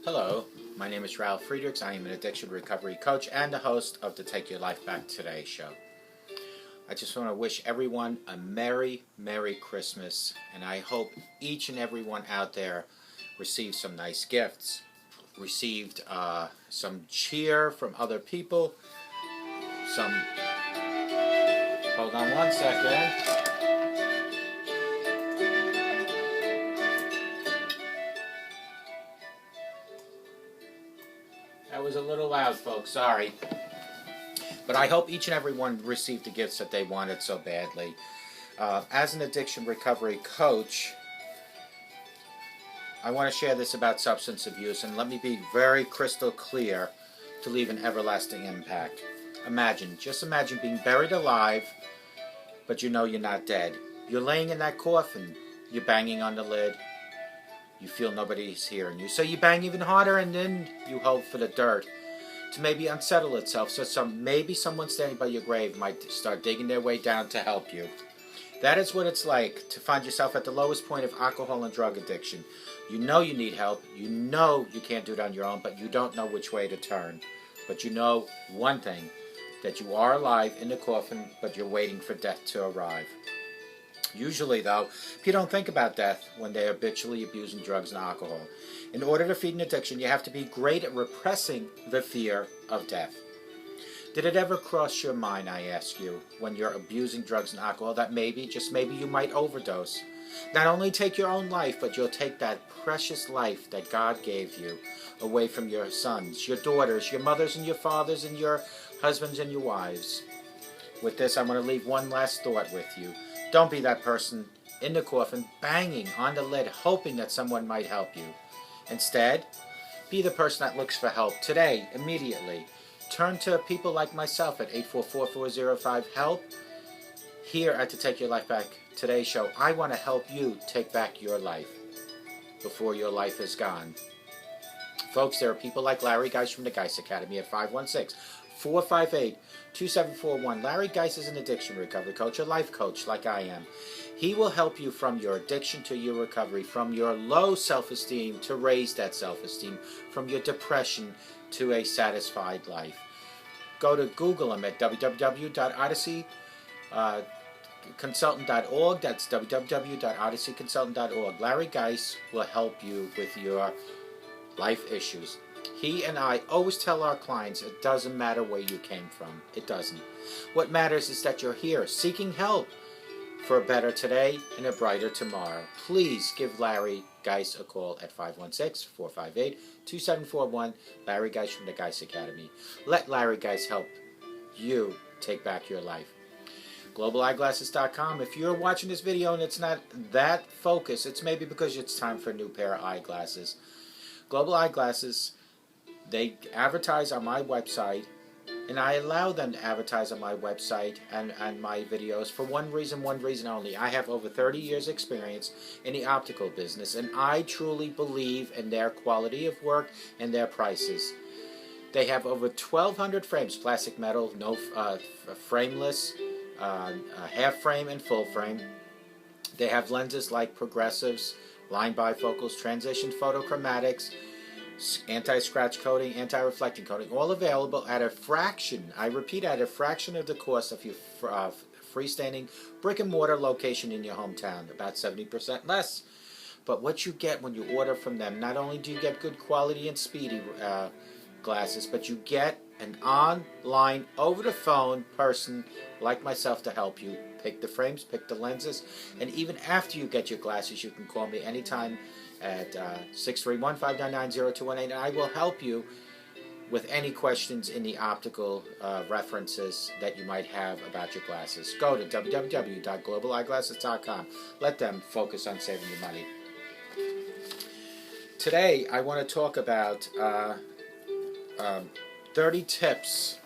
Hello, my name is Ralf Friedrichs. I am an addiction recovery coach and the host of the Take Your Life Back Today show. I just want to wish everyone a Merry, Merry Christmas, and I hope each and everyone out there received some nice gifts, received some cheer from other people, hold on one second. That was a little loud, folks, sorry. But I hope each and every one received the gifts that they wanted so badly. As an addiction recovery coach, I want to share this about substance abuse, and let me be very crystal clear to leave an everlasting impact. Just imagine being buried alive, but you know you're not dead. You're laying in that coffin, you're banging on the lid, you feel nobody's hearing you. So you bang even harder, and then you hope for the dirt to maybe unsettle itself, so maybe someone standing by your grave might start digging their way down to help you. That is what it's like to find yourself at the lowest point of alcohol and drug addiction. You know you need help, you know you can't do it on your own, but you don't know which way to turn. But you know one thing, that you are alive in the coffin, but you're waiting for death to arrive. Usually, though, people don't think about death when they're habitually abusing drugs and alcohol. In order to feed an addiction, you have to be great at repressing the fear of death. Did it ever cross your mind, I ask you, when you're abusing drugs and alcohol, that maybe, just maybe, you might overdose? Not only take your own life, but you'll take that precious life that God gave you away from your sons, your daughters, your mothers and your fathers, and your husbands and your wives. With this, I'm going to leave one last thought with you. Don't be that person in the coffin banging on the lid hoping that someone might help you. Instead, be the person that looks for help today, immediately. Turn to people like myself at 844-405-HELP. Here at the Take Your Life Back Today show, I want to help you take back your life before your life is gone. Folks, there are people like Larry Geis from the Geis Academy at 516-458-2741. Larry Geis is an addiction recovery coach, a life coach like I am. He will help you from your addiction to your recovery, from your low self-esteem to raise that self-esteem, from your depression to a satisfied life. Go to Google him at www.odysseyconsultant.org. That's www.odysseyconsultant.org. Larry Geis will help you with your life issues. He and I always tell our clients it doesn't matter where you came from. It doesn't. What matters is that you're here seeking help for a better today and a brighter tomorrow. Please give Larry Geis a call at 516-458-2741. Larry Geis from the Geis Academy. Let Larry Geis help you take back your life. GlobalEyeglasses.com. If you're watching this video and it's not that focused, it's maybe because it's time for a new pair of eyeglasses. Global Eyeglasses, they advertise on my website, and I allow them to advertise on my website and my videos for one reason only. I have over 30 years experience in the optical business, and I truly believe in their quality of work and their prices. They have over 1,200 frames, plastic, metal, no frameless, half frame and full frame. They have lenses like progressives, line bifocals, transition photochromatics, anti-scratch coating, anti-reflecting coating, all available at a fraction, I repeat, at a fraction of the cost of your freestanding brick-and-mortar location in your hometown, about 70% less. But what you get when you order from them, not only do you get good quality and speedy glasses, but you get an online, over-the-phone person like myself to help you pick the frames, pick the lenses, and even after you get your glasses, you can call me anytime at 631-599-0218, and I will help you with any questions in the optical references that you might have about your glasses. Go to www.globaleyeglasses.com. Let them focus on saving you money. Today, I want to talk about 30 tips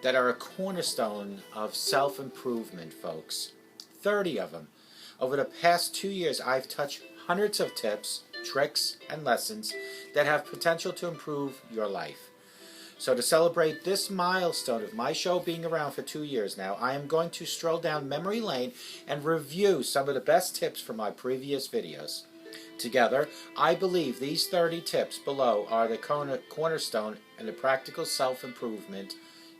that are a cornerstone of self-improvement, folks. 30 of them. Over the past 2 years, I've touched hundreds of tips, tricks, and lessons that have potential to improve your life. So to celebrate this milestone of my show being around for 2 years now, I am going to stroll down memory lane and review some of the best tips from my previous videos. Together, I believe these 30 tips below are the cornerstone and the practical self-improvement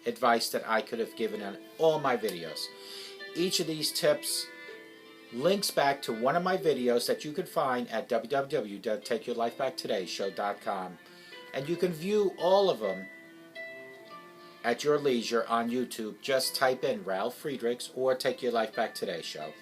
advice that I could have given on all my videos. Each of these tips links back to one of my videos that you can find at www.takeyourlifebacktodayShow.com, and you can view all of them at your leisure on YouTube. Just type in Ralf Friedrichs or Take Your Life Back Today Show.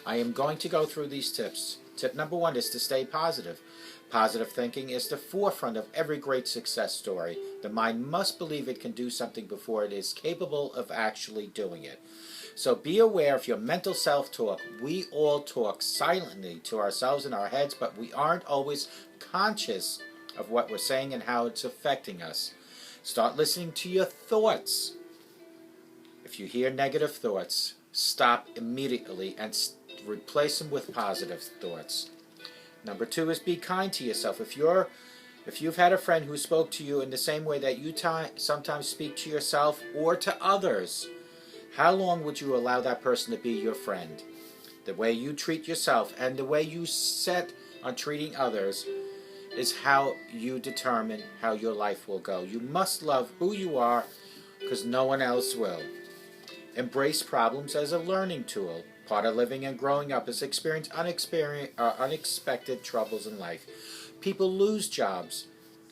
I am going to go through these tips. Tip number 1 is to stay positive. Positive thinking is the forefront of every great success story. The mind must believe it can do something before it is capable of actually doing it. So be aware of your mental self-talk. We all talk silently to ourselves in our heads, but we aren't always conscious of what we're saying and how it's affecting us. Start listening to your thoughts. If you hear negative thoughts, stop immediately and replace them with positive thoughts. Number 2 is be kind to yourself. If you've had a friend who spoke to you in the same way that you sometimes speak to yourself or to others, how long would you allow that person to be your friend? The way you treat yourself and the way you set on treating others is how you determine how your life will go. You must love who you are because no one else will. Embrace problems as a learning tool. Part of living and growing up is experience unexpected troubles in life. People lose jobs,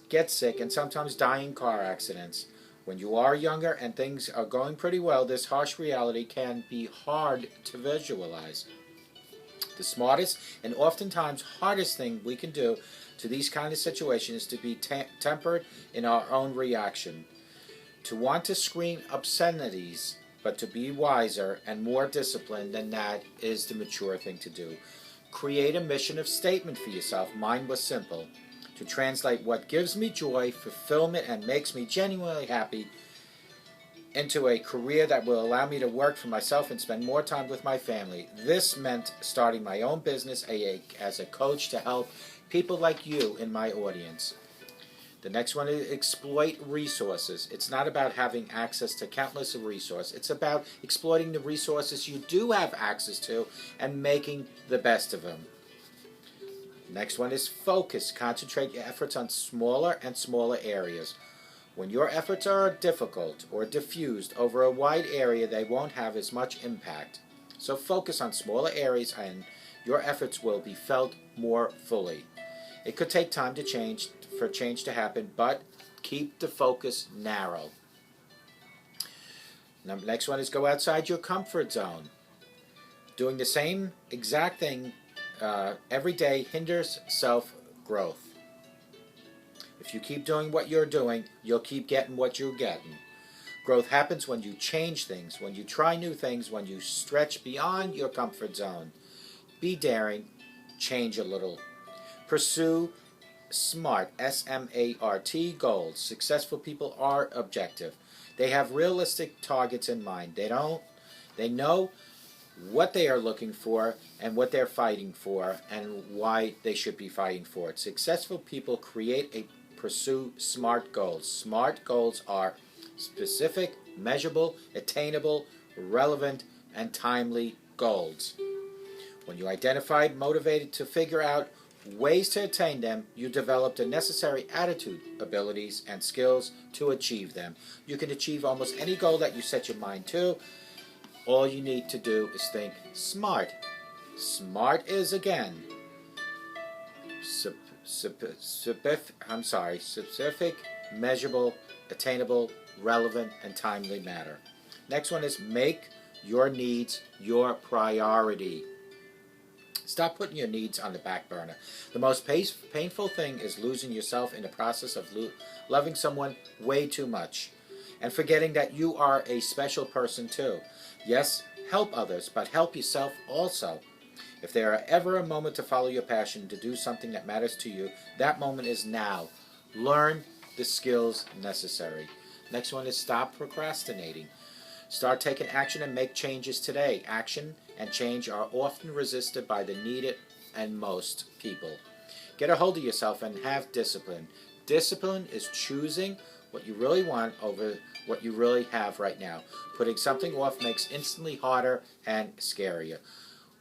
get sick, and sometimes die in car accidents. When you are younger and things are going pretty well, this harsh reality can be hard to visualize. The smartest and oftentimes hardest thing we can do to these kind of situations is to be tempered in our own reaction. To want to scream obscenities, but to be wiser and more disciplined than that is the mature thing to do. Create a mission of statement for yourself. Mine was simple. To translate what gives me joy, fulfillment, and makes me genuinely happy into a career that will allow me to work for myself and spend more time with my family. This meant starting my own business as a coach to help people like you in my audience. The next one is exploit resources. It's not about having access to countless resources. It's about exploiting the resources you do have access to and making the best of them. Next one is focus. Concentrate your efforts on smaller and smaller areas. When your efforts are difficult or diffused over a wide area, they won't have as much impact. So focus on smaller areas and your efforts will be felt more fully. It could take time for change to happen, but keep the focus narrow. Next one is go outside your comfort zone. Doing the same exact thing every day hinders self-growth. If you keep doing what you're doing, you'll keep getting what you're getting. Growth happens when you change things, when you try new things, when you stretch beyond your comfort zone. Be daring, change a little. Pursue SMART, S-M-A-R-T, goals. Successful people are objective. They have realistic targets in mind. They know what they are looking for and what they're fighting for and why they should be fighting for it. Successful people pursue SMART goals. SMART goals are specific, measurable, attainable, relevant, and timely goals. When you identified, motivated to figure out ways to attain them, you develop the necessary attitude, abilities, and skills to achieve them. You can achieve almost any goal that you set your mind to. All you need to do is think SMART. SMART is, again, specific, measurable, attainable, relevant, and timely matter. Next one is make your needs your priority. Stop putting your needs on the back burner. The most painful thing is losing yourself in the process of loving someone way too much and forgetting that you are a special person too. Yes, help others, but help yourself also. If there are ever a moment to follow your passion, to do something that matters to you, that moment is now. Learn the skills necessary. Next one is stop procrastinating. Start taking action and make changes today. Action and change are often resisted by the needed and most people. Get a hold of yourself and have discipline. Discipline is choosing what you really want over what you really have right now. Putting something off makes instantly harder and scarier.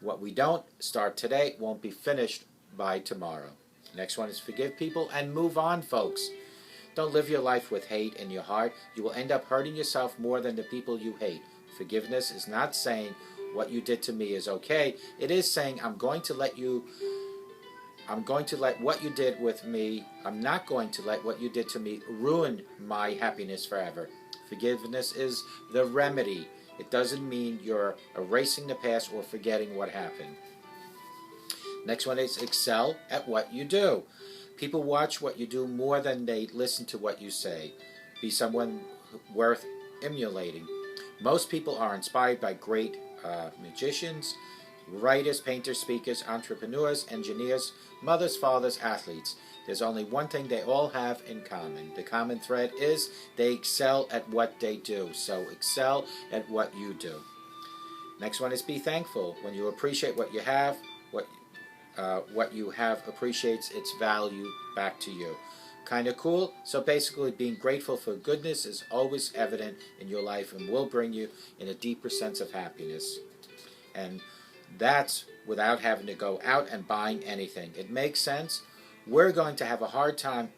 What we don't start today won't be finished by tomorrow. Next one is forgive people and move on, folks. Don't live your life with hate in your heart. You will end up hurting yourself more than the people you hate. Forgiveness is not saying what you did to me is okay. It is saying I'm going to let what you did with me, I'm not going to let what you did to me ruin my happiness forever. Forgiveness is the remedy. It doesn't mean you're erasing the past or forgetting what happened. Next one is excel at what you do. People watch what you do more than they listen to what you say. Be someone worth emulating. Most people are inspired by great magicians, writers, painters, speakers, entrepreneurs, engineers, mothers, fathers, athletes. There's only one thing they all have in common. The common thread is they excel at what they do. So excel at what you do. Next one is be thankful. When you appreciate what you have, what you have appreciates its value back to you. Kind of cool? So basically being grateful for goodness is always evident in your life and will bring you in a deeper sense of happiness. And that's without having to go out and buying anything. It makes sense. We're going to have a hard time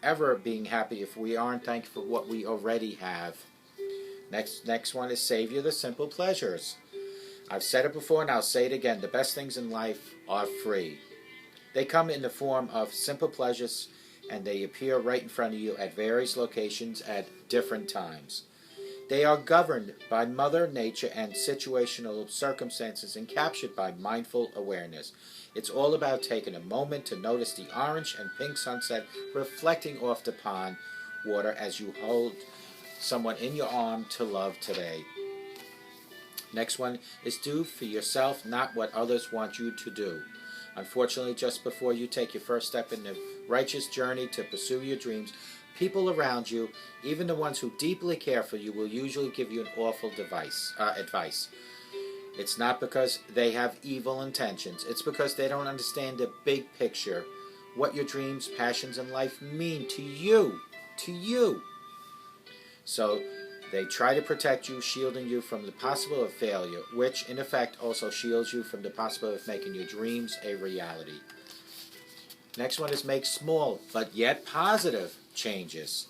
ever being happy if we aren't thankful for what we already have. Next one is savor the simple pleasures. I've said it before and I'll say it again. The best things in life are free. They come in the form of simple pleasures and they appear right in front of you at various locations at different times. They are governed by Mother Nature and situational circumstances and captured by mindful awareness. It's all about taking a moment to notice the orange and pink sunset reflecting off the pond water as you hold someone in your arm to love today. Next one is do for yourself, not what others want you to do. Unfortunately, just before you take your first step in the righteous journey to pursue your dreams, people around you, even the ones who deeply care for you, will usually give you an awful advice. It's not because they have evil intentions. It's because they don't understand the big picture, what your dreams, passions, and life mean to you. To you. So they try to protect you, shielding you from the possibility of failure, which in effect also shields you from the possibility of making your dreams a reality. Next one is make small but yet positive changes.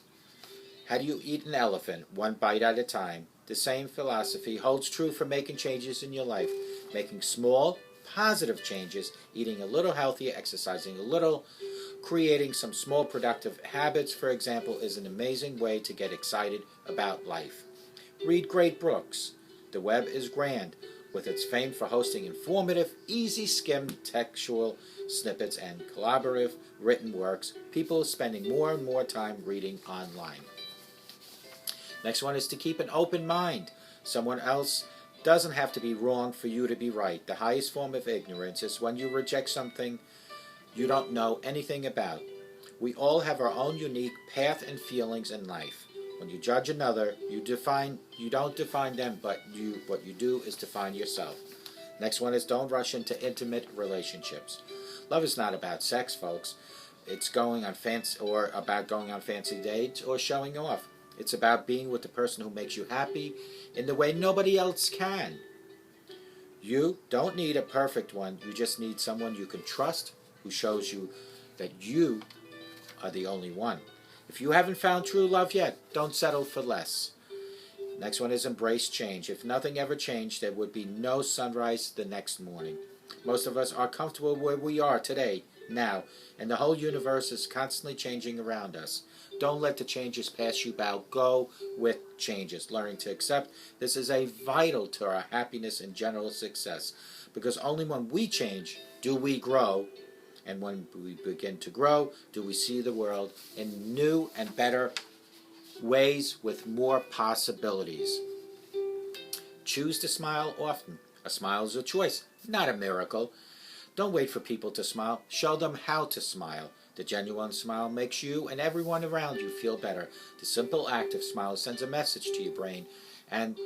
How do you eat an elephant? One bite at a time. The same philosophy holds true for making changes in your life. Making small, positive changes, eating a little healthier, exercising a little, creating some small productive habits, for example, is an amazing way to get excited about life. Read great books. The web is grand, with its fame for hosting informative, easy-skimmed textual snippets and collaborative written works. People are spending more and more time reading online. Next one is to keep an open mind. Someone else doesn't have to be wrong for you to be right. The highest form of ignorance is when you reject something you don't know anything about. We all have our own unique path and feelings in life. When you judge another, you don't define them, but what you do is define yourself. Next one is don't rush into intimate relationships. Love is not about sex, folks. It's about going on fancy dates or showing off. It's about being with the person who makes you happy in the way nobody else can. You don't need a perfect one. You just need someone you can trust, who shows you that you are the only one. If you haven't found true love yet, don't settle for less. Next one is embrace change. If nothing ever changed, there would be no sunrise the next morning. Most of us are comfortable where we are today, now, and the whole universe is constantly changing around us. Don't let the changes pass you by. Go with changes. Learning to accept this is vital to our happiness and general success, because only when we change do we grow. And when we begin to grow, do we see the world in new and better ways with more possibilities. Choose to smile often. A smile is a choice, not a miracle. Don't wait for people to smile. Show them how to smile. The genuine smile makes you and everyone around you feel better. The simple act of smile sends a message to your brain and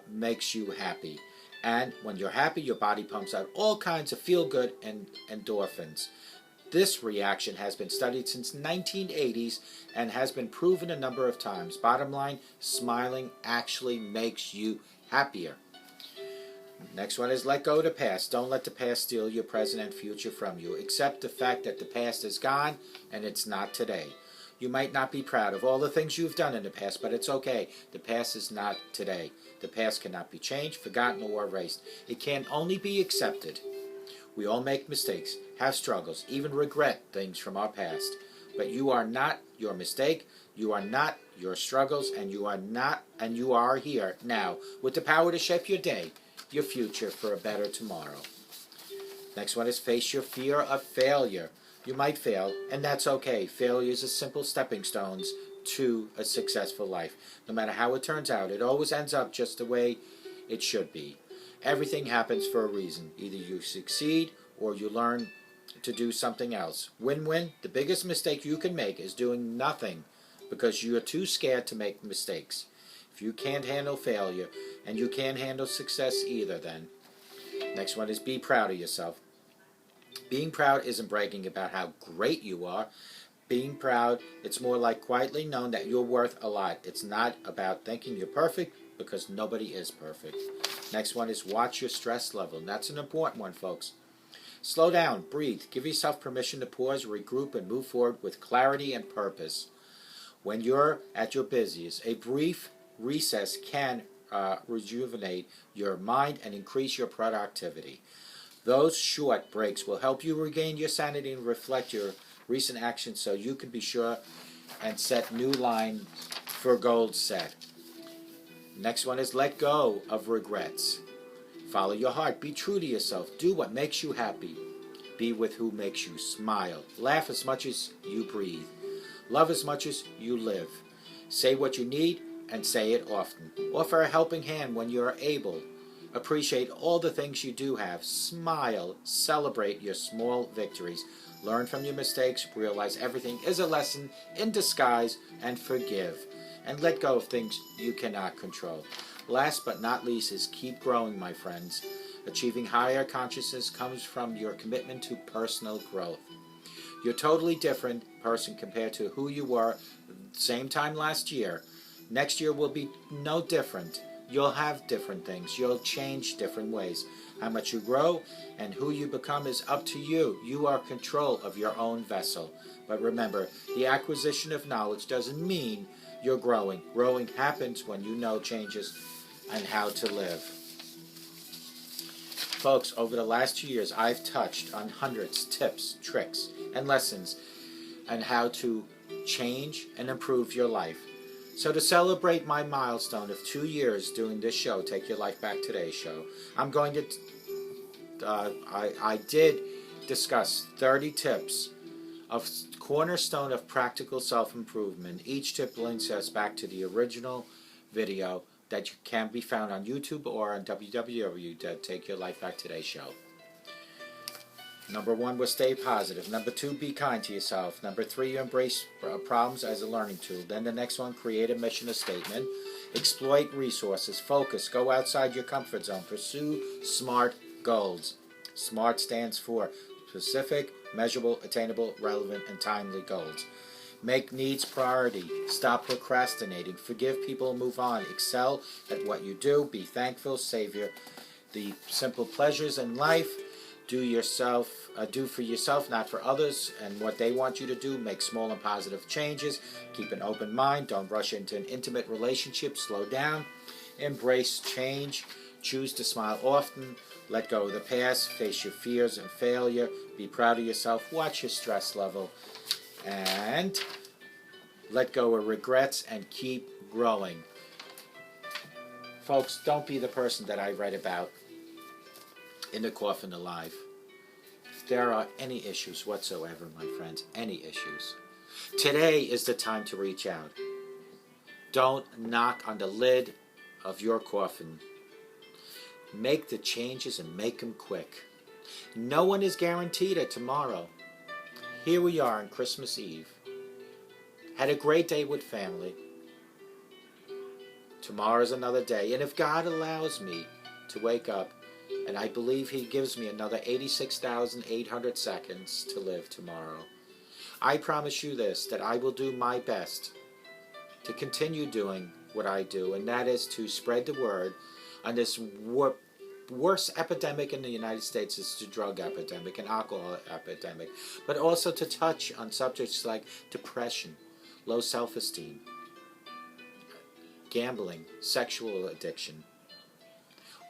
makes you happy. And when you're happy, your body pumps out all kinds of feel-good and endorphins. This reaction has been studied since the 1980s and has been proven a number of times. Bottom line, smiling actually makes you happier. Next one is let go of the past. Don't let the past steal your present and future from you. Accept the fact that the past is gone and it's not today. You might not be proud of all the things you've done in the past, but it's okay. The past is not today. The past cannot be changed, forgotten, or erased. It can only be accepted. We all make mistakes, have struggles, even regret things from our past. But you are not your mistake. You are not your struggles, and you are here now with the power to shape your day, your future for a better tomorrow. Next one is face your fear of failure. You might fail, and that's okay. Failures are simple stepping stones to a successful life. No matter how it turns out, it always ends up just the way it should be. Everything happens for a reason. Either you succeed or you learn to do something else. Win-win. The biggest mistake you can make is doing nothing because you are too scared to make mistakes. If you can't handle failure, and you can't handle success either, then. Next one is be proud of yourself. Being proud isn't bragging about how great you are. Being proud, it's more like quietly knowing that you're worth a lot. It's not about thinking you're perfect, because nobody is perfect. Next one is watch your stress level. And that's an important one, folks. Slow down, breathe, give yourself permission to pause, regroup, and move forward with clarity and purpose. When you're at your busiest, a brief recess can rejuvenate your mind and increase your productivity. Those short breaks will help you regain your sanity and reflect your recent actions so you can be sure and set new lines for goals set. Next one is let go of regrets. Follow your heart. Be true to yourself. Do what makes you happy. Be with who makes you smile. Laugh as much as you breathe. Love as much as you live. Say what you need and say it often. Offer a helping hand when you are able. Appreciate all the things you do have. Smile. Celebrate your small victories. Learn from your mistakes. Realize everything is a lesson in disguise, and forgive. And let go of things you cannot control. Last but not least is keep growing, my friends. Achieving higher consciousness comes from your commitment to personal growth. You're a totally different person compared to who you were same time last year. Next year will be no different. You'll have different things. You'll change different ways. How much you grow and who you become is up to you. You are in control of your own vessel. But remember, the acquisition of knowledge doesn't mean you're growing. Growing happens when you know changes and how to live. Folks, over the last 2 years, I've touched on hundreds, tips, tricks, and lessons on how to change and improve your life. So to celebrate my milestone of 2 years doing this show, Take Your Life Back Today show, I'm going to, I did discuss 30 tips of cornerstone of practical self-improvement. Each tip links us back to the original video that can be found on YouTube or on www.takeyourlifebacktoday show. Number 1 was stay positive. Number 2, be kind to yourself. Number 3, embrace problems as a learning tool. Then the next one, create a mission, a statement. Exploit resources. Focus. Go outside your comfort zone. Pursue SMART goals. SMART stands for specific, measurable, attainable, relevant, and timely goals. Make needs priority. Stop procrastinating. Forgive people and move on. Excel at what you do. Be thankful. Savor the simple pleasures in life. Do for yourself, not for others, and what they want you to do. Make small and positive changes. Keep an open mind. Don't rush into an intimate relationship. Slow down. Embrace change. Choose to smile often. Let go of the past. Face your fears and failure. Be proud of yourself. Watch your stress level. And let go of regrets and keep growing. Folks, don't be the person that I read about in the coffin alive. If there are any issues whatsoever, my friends, any issues, today is the time to reach out. Don't knock on the lid of your coffin. Make the changes and make them quick. No one is guaranteed a tomorrow. Here we are on Christmas Eve. Had a great day with family. Tomorrow's another day. And if God allows me to wake up, and I believe He gives me another 86,800 seconds to live tomorrow, I promise you this, that I will do my best to continue doing what I do, and that is to spread the word on this worst epidemic in the United States is the drug epidemic and alcohol epidemic, but also to touch on subjects like depression, low self-esteem, gambling, sexual addiction.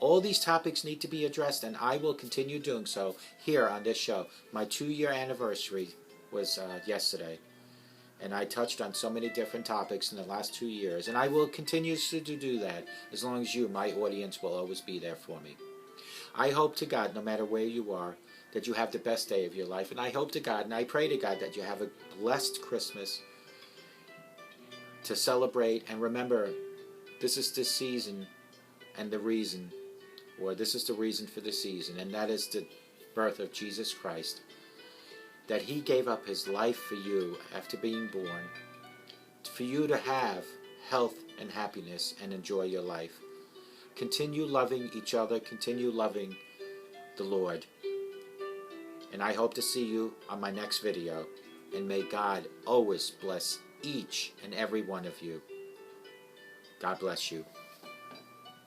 All these topics need to be addressed, and I will continue doing so here on this show. My 2-year anniversary was yesterday, and I touched on so many different topics in the last 2 years, and I will continue to do that as long as you, my audience, will always be there for me. I hope to God, no matter where you are, that you have the best day of your life, and I hope to God, and I pray to God, that you have a blessed Christmas to celebrate. And remember, this is the season and the reason, or this is the reason for the season, and that is the birth of Jesus Christ, that He gave up His life for you after being born, for you to have health and happiness and enjoy your life. Continue loving each other, continue loving the Lord, and I hope to see you on my next video, and may God always bless each and every one of you. God bless you.